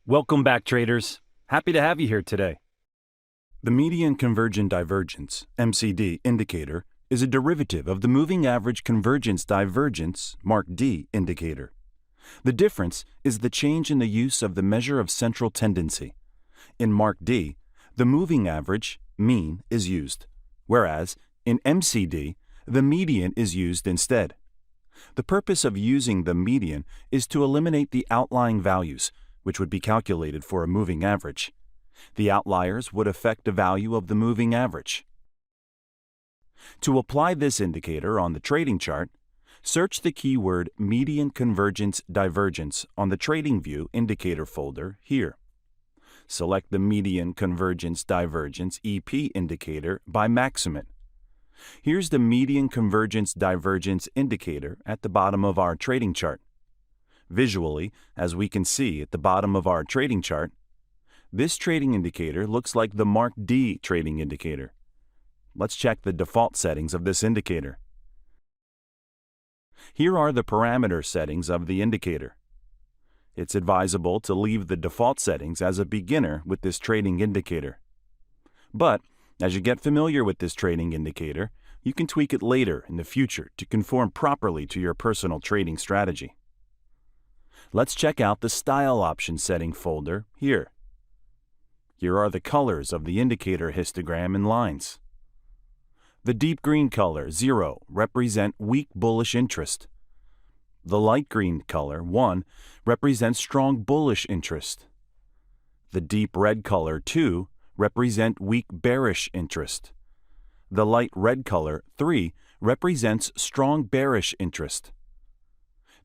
Welcome back, traders. Happy to have you here today. The Median Convergence Divergence MCD indicator is a derivative of the Moving Average Convergence Divergence (MARCD) indicator. The difference is the change in the use of the measure of central tendency. In MARCD, the moving average, mean, is used, whereas in MCD, the median is used instead. The purpose of using the median is to eliminate the outlying values, which would be calculated for a moving average. The outliers would affect the value of the moving average. To apply this indicator on the trading chart, search the keyword Median Convergence Divergence on the TradingView indicator folder here. Select the Median Convergence Divergence EP indicator by maximum. Here's the Median Convergence Divergence indicator at the bottom of our trading chart. Visually, as we can see at the bottom of our trading chart, this trading indicator looks like the MARCD trading indicator. Let's check the default settings of this indicator. Here are the parameter settings of the indicator. It's advisable to leave the default settings as a beginner with this trading indicator. But as you get familiar with this trading indicator, you can tweak it later in the future to conform properly to your personal trading strategy. Let's check out the Style Option Setting folder here. Here are the colors of the indicator histogram in lines. The deep green color, 0, represent weak bullish interest. The light green color, 1, represents strong bullish interest. The deep red color, 2, represent weak bearish interest. The light red color, 3, represents strong bearish interest.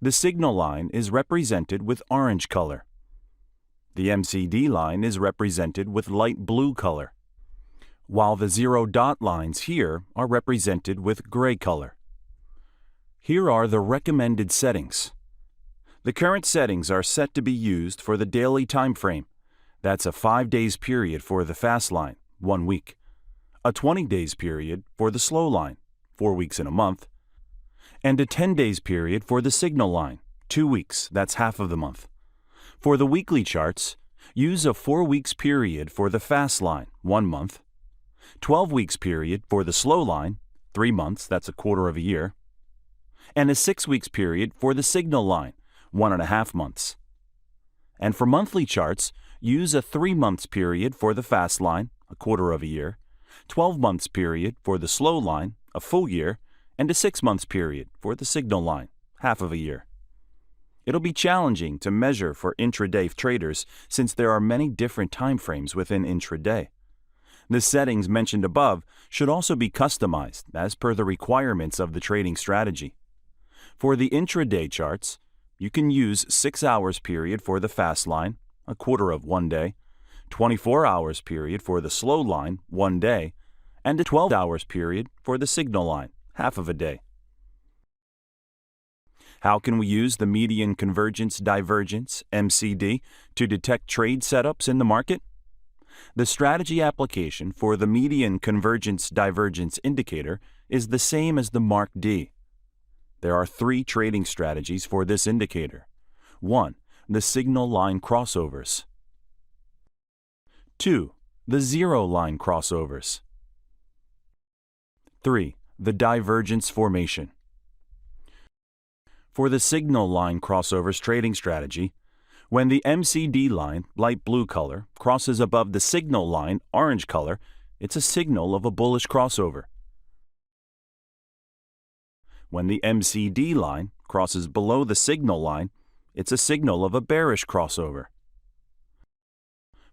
The signal line is represented with orange color. The MCD line is represented with light blue color, while the 0 dot lines here are represented with gray color. Here are the recommended settings. The current settings are set to be used for the daily time frame. That's a 5 days period for the fast line, 1 week. A 20 days period for the slow line, 4 weeks in a month. And a 10 days period for the signal line, 2 weeks, that's half of the month. For the weekly charts, use a 4 weeks period for the fast line, 1 month. 12 weeks period for the slow line, 3 months, that's a quarter of a year. And a 6 weeks period for the signal line, 1.5 months. And for monthly charts, use a 3 months period for the fast line, a quarter of a year, 12 months period for the slow line, a full year, and a 6 months period for the signal line, half of a year. It'll be challenging to measure for intraday traders since there are many different time frames within intraday. The settings mentioned above should also be customized as per the requirements of the trading strategy. For the intraday charts, you can use 6 hours period for the fast line, a quarter of 1 day, 24 hours period for the slow line, 1 day, and a 12 hours period for the signal line, half of a day. How can we use the Median Convergence Divergence MCD to detect trade setups in the market? The strategy application for the Median Convergence Divergence indicator is the same as the MARCD. There are 3 trading strategies for this indicator. 1. The signal line crossovers. 2. The 0 line crossovers. 3. The divergence formation. For the signal line crossovers trading strategy, when the MCD line, light blue color, crosses above the signal line, orange color, it's a signal of a bullish crossover. When the MCD line crosses below the signal line, it's a signal of a bearish crossover.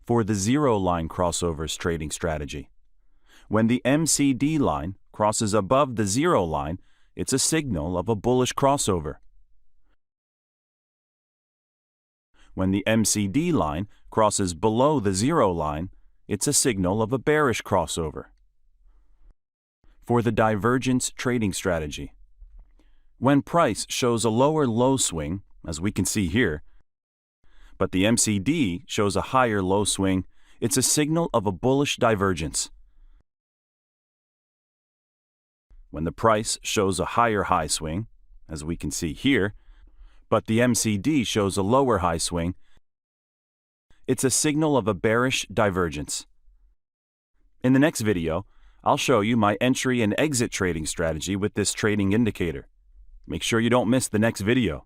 For the 0 line crossovers trading strategy, when the MCD line crosses above the 0 line, it's a signal of a bullish crossover. When the MCD line crosses below the 0 line, it's a signal of a bearish crossover. For the divergence trading strategy, when price shows a lower low swing, as we can see here, but the MCD shows a higher low swing, it's a signal of a bullish divergence. When the price shows a higher high swing, as we can see here, but the MCD shows a lower high swing, It's a signal of a bearish divergence. In the next video, I'll show you my entry and exit trading strategy with this trading indicator. Make sure you don't miss the next video.